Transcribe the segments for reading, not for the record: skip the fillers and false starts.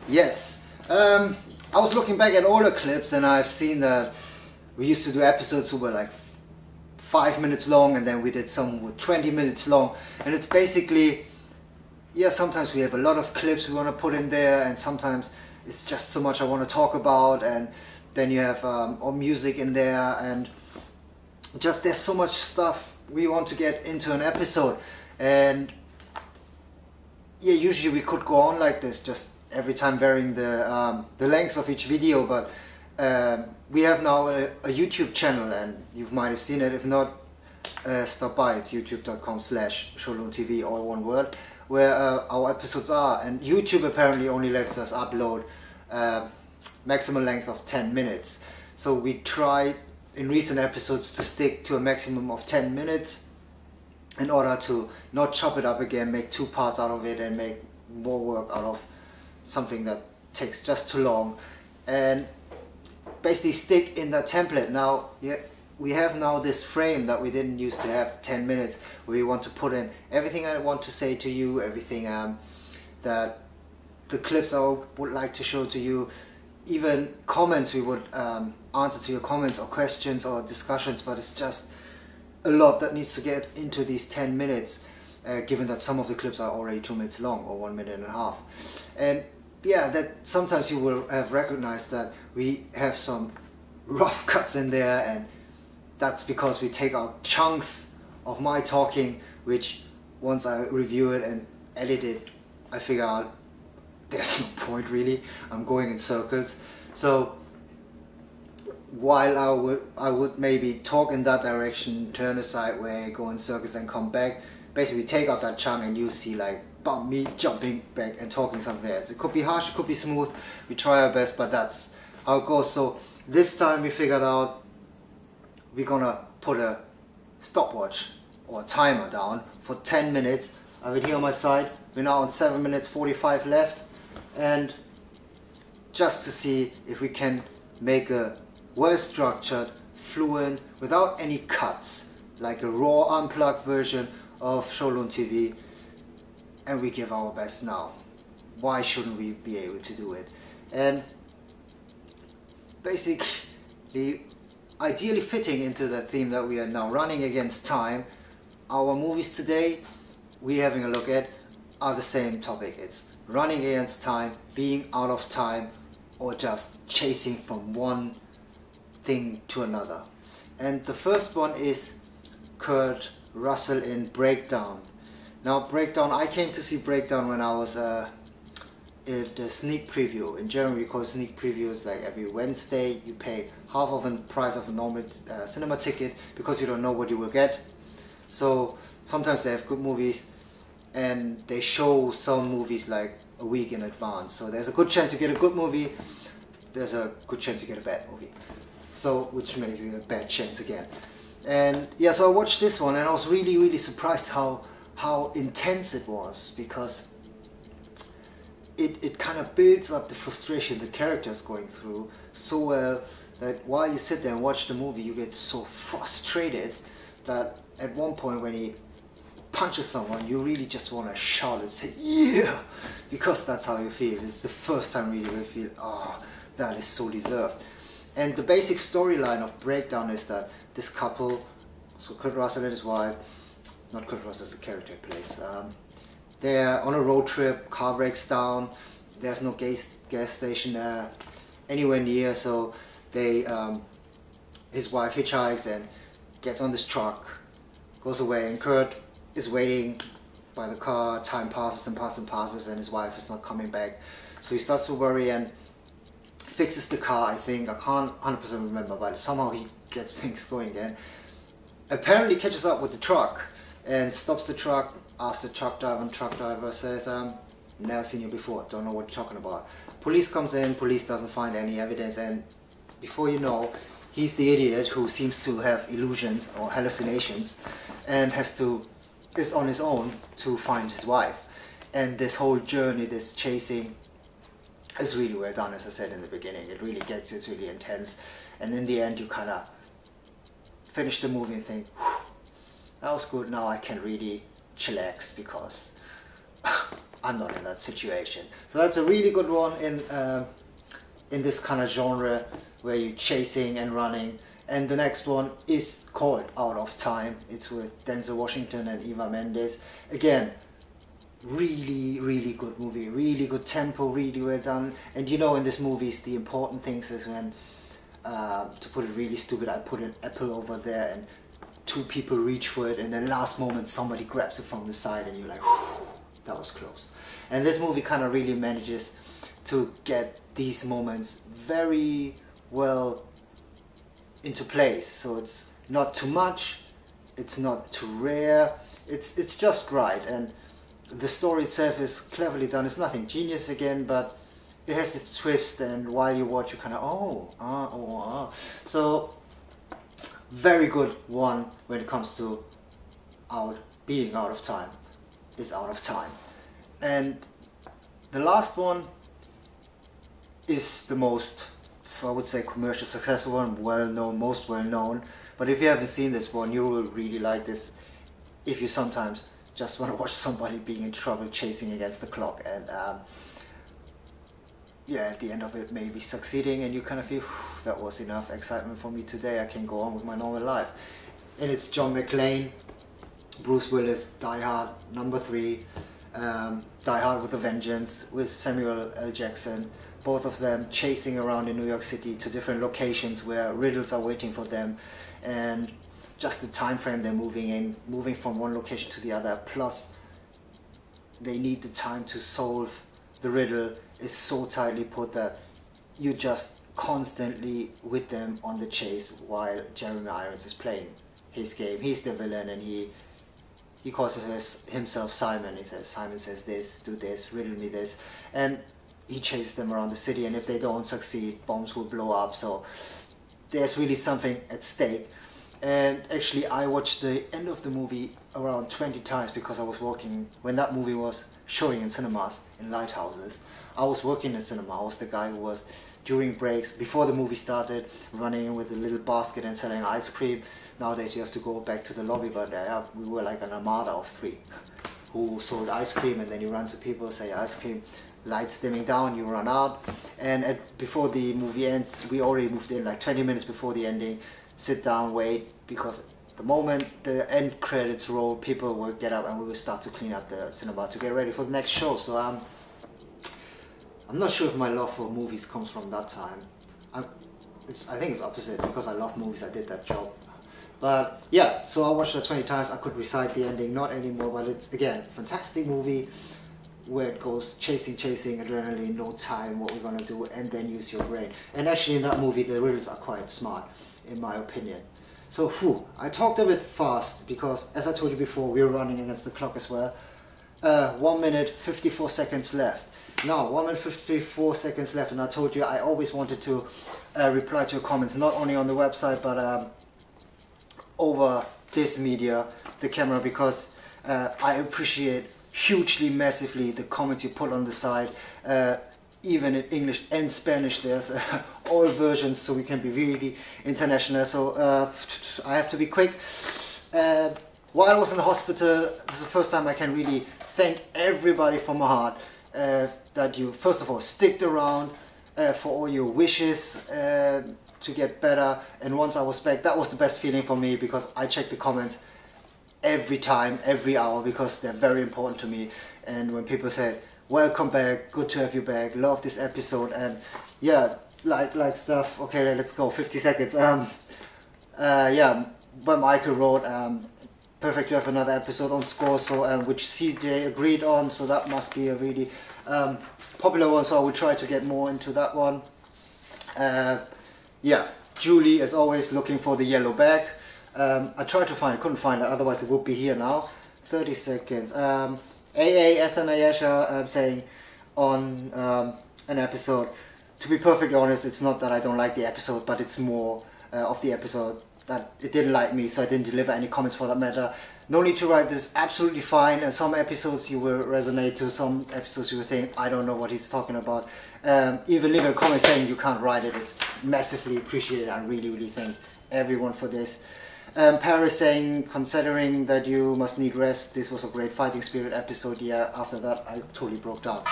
Yes. I was looking back at older clips and I've seen that we used to do episodes who were like 5 minutes long, and then we did some with 20 minutes long, and it's basically, yeah, sometimes we have a lot of clips we want to put in there, and sometimes it's just so much I want to talk about, and then you have all music in there, and just there's so much stuff we want to get into an episode. And yeah, usually we could go on like this, just every time varying the length of each video, but we have now a YouTube channel, and you might have seen it. If not, stop by. It's youtube.com/ShowloonTV, all one word, where our episodes are. And YouTube apparently only lets us upload maximum length of 10 minutes. So we try in recent episodes to stick to a maximum of 10 minutes in order to not chop it up again, make 2 parts out of it, and make more work out of something that takes just too long, and basically stick in that template. Now, yeah, we have now this frame that we didn't used to have, 10 minutes, where we want to put in everything I want to say to you, everything that the clips I would like to show to you, even comments we would answer to your comments or questions or discussions, but it's just a lot that needs to get into these 10 minutes, given that some of the clips are already 2 minutes long or 1.5 minutes. And yeah, that sometimes you will have recognized that we have some rough cuts in there, and that's because we take out chunks of my talking, which once I review it and edit it, I figure out there's no point really. I'm going in circles. So while I would maybe talk in that direction, turn aside way, go in circles and come back, basically take out that chunk and you see like me jumping back and talking something else. It could be harsh, it could be smooth. We try our best, but that's how it goes. So this time we figured out we're gonna put a stopwatch or a timer down for 10 minutes. I have it here on my side. We're now on 7 minutes 45 left, and just to see if we can make a well-structured, fluent, without any cuts, like a raw unplugged version of ShowloonTV, and we give our best now. Why shouldn't we be able to do it? And basically, ideally fitting into that theme that we are now running against time, our movies today we're having a look at are the same topic. It's running against time, being out of time, or just chasing from one thing to another. And the first one is Kurt Russell in Breakdown. Now Breakdown, I came to see Breakdown when I was at the sneak preview. In Germany we call sneak previews, like every Wednesday you pay half of the price of a normal cinema ticket because you don't know what you will get. So sometimes they have good movies and they show some movies like a week in advance. So there's a good chance you get a good movie, there's a good chance you get a bad movie. So, which makes it a bad chance again. And yeah, so I watched this one and I was really surprised how intense it was, because it kind of builds up the frustration the character is going through so well that while you sit there and watch the movie you get so frustrated that at one point when he punches someone you really just want to shout and say yeah, because that's how you feel. It's the first time really you feel, oh, that is so deserved. And the basic storyline of Breakdown is that this couple, so Kurt Russell and his wife, not Kurt Russell, the character he plays, they're on a road trip, car breaks down, there's no gas station anywhere near, so they, his wife hitchhikes and gets on this truck, goes away, and Kurt is waiting by the car. Time passes and passes and passes, and his wife is not coming back. So he starts to worry and fixes the car, I think. I can't 100% remember, but somehow he gets things going again. Apparently catches up with the truck and stops the truck, asks the truck driver, and the truck driver says, never seen you before, don't know what you're talking about. Police comes in, police doesn't find any evidence, and before you know, he's the idiot who seems to have illusions or hallucinations and is on his own to find his wife. And this whole journey, this chasing, is really well done, as I said in the beginning. It really gets you, it's really intense. And in the end you kind of finish the movie and think, that was good, now I can really chillax, because I'm not in that situation. So that's a really good one in this kind of genre where you're chasing and running. And the next one is called Out of Time. It's with Denzel Washington and Eva Mendes. Again, really, really good movie. Really good tempo, really well done. And you know, in this movies, the important things is when, to put it really stupid, I put an apple over there and two people reach for it, and then last moment somebody grabs it from the side and you're like, whew, that was close. And this movie kind of really manages to get these moments very well into place. So it's not too much, it's not too rare, it's just right. And the story itself is cleverly done. It's nothing genius again, but it has its twist, and while you watch you kind of so very good one when it comes to being out of time is Out of Time. And the last one is the most, I would say, commercial successful one, most well known. But if you haven't seen this one, you will really like this if you sometimes just want to watch somebody being in trouble chasing against the clock, and yeah, at the end of it maybe succeeding, and you kind of feel, that was enough excitement for me today, I can go on with my normal life. And it's John McClane, Bruce Willis, Die Hard #3, Die Hard with a Vengeance with Samuel L. Jackson, both of them chasing around in New York City to different locations where riddles are waiting for them, and just the time frame they're moving from one location to the other, plus they need the time to solve the riddle, is so tightly put that you're just constantly with them on the chase while Jeremy Irons is playing his game. He's the villain, and he calls himself Simon. He says, Simon says this, do this, riddle me this, and he chases them around the city, and if they don't succeed, bombs will blow up. So there's really something at stake. And actually I watched the end of the movie around 20 times because I was working, when that movie was showing in cinemas, in lighthouses, I was working in cinema. I was the guy who was, during breaks, before the movie started, running in with a little basket and selling ice cream. Nowadays you have to go back to the lobby, but we were like an armada of 3 who sold ice cream, and then you run to people, say ice cream, lights dimming down, you run out, and before the movie ends, we already moved in like 20 minutes before the ending, sit down, wait, because the moment the end credits roll, people will get up and we will start to clean up the cinema to get ready for the next show. So I'm not sure if my love for movies comes from that time. I think it's opposite, because I love movies, I did that job. But yeah, so I watched it 20 times, I could recite the ending, not anymore, but it's, again, fantastic movie where it goes chasing, adrenaline, no time, what we're gonna do, and then use your brain. And actually in that movie the riddles are quite smart, in my opinion. So I talked a bit fast because, as I told you before, we're running against the clock as well. 1 minute 54 seconds left. Now 1 minute 54 seconds left, and I told you I always wanted to reply to your comments, not only on the website but over this media, the camera, because I appreciate hugely, massively the comments you put on the side. Even in English and Spanish there's all versions, so we can be really international. So I have to be quick. While I was in the hospital, this is the first time I can really thank everybody from my heart that you, first of all, sticked around for all your wishes to get better. And once I was back, that was the best feeling for me, because I check the comments every time, every hour, because they're very important to me. And when people say, welcome back, good to have you back, love this episode, and yeah, like stuff, okay, let's go, 50 seconds. Yeah, but Michael wrote, perfect to have another episode on Score, so which CJ agreed on, so that must be a really popular one, so I will try to get more into that one. Yeah, Julie, as always, looking for the yellow bag. I tried to find it, couldn't find it, otherwise it would be here now. 30 seconds. AA Athanayesha saying on an episode, to be perfectly honest, it's not that I don't like the episode, but it's more of the episode that it didn't like me, so I didn't deliver any comments for that matter. No need to write this, absolutely fine. And some episodes you will resonate to, some episodes you will think, I don't know what he's talking about. Even leave a comment saying you can't write it is massively appreciated. I really, really thank everyone for this. Paris saying, considering that you must need rest, this was a great fighting spirit episode. Yeah, after that I totally broke down.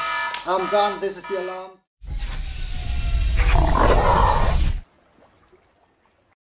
I'm done. This is the alarm.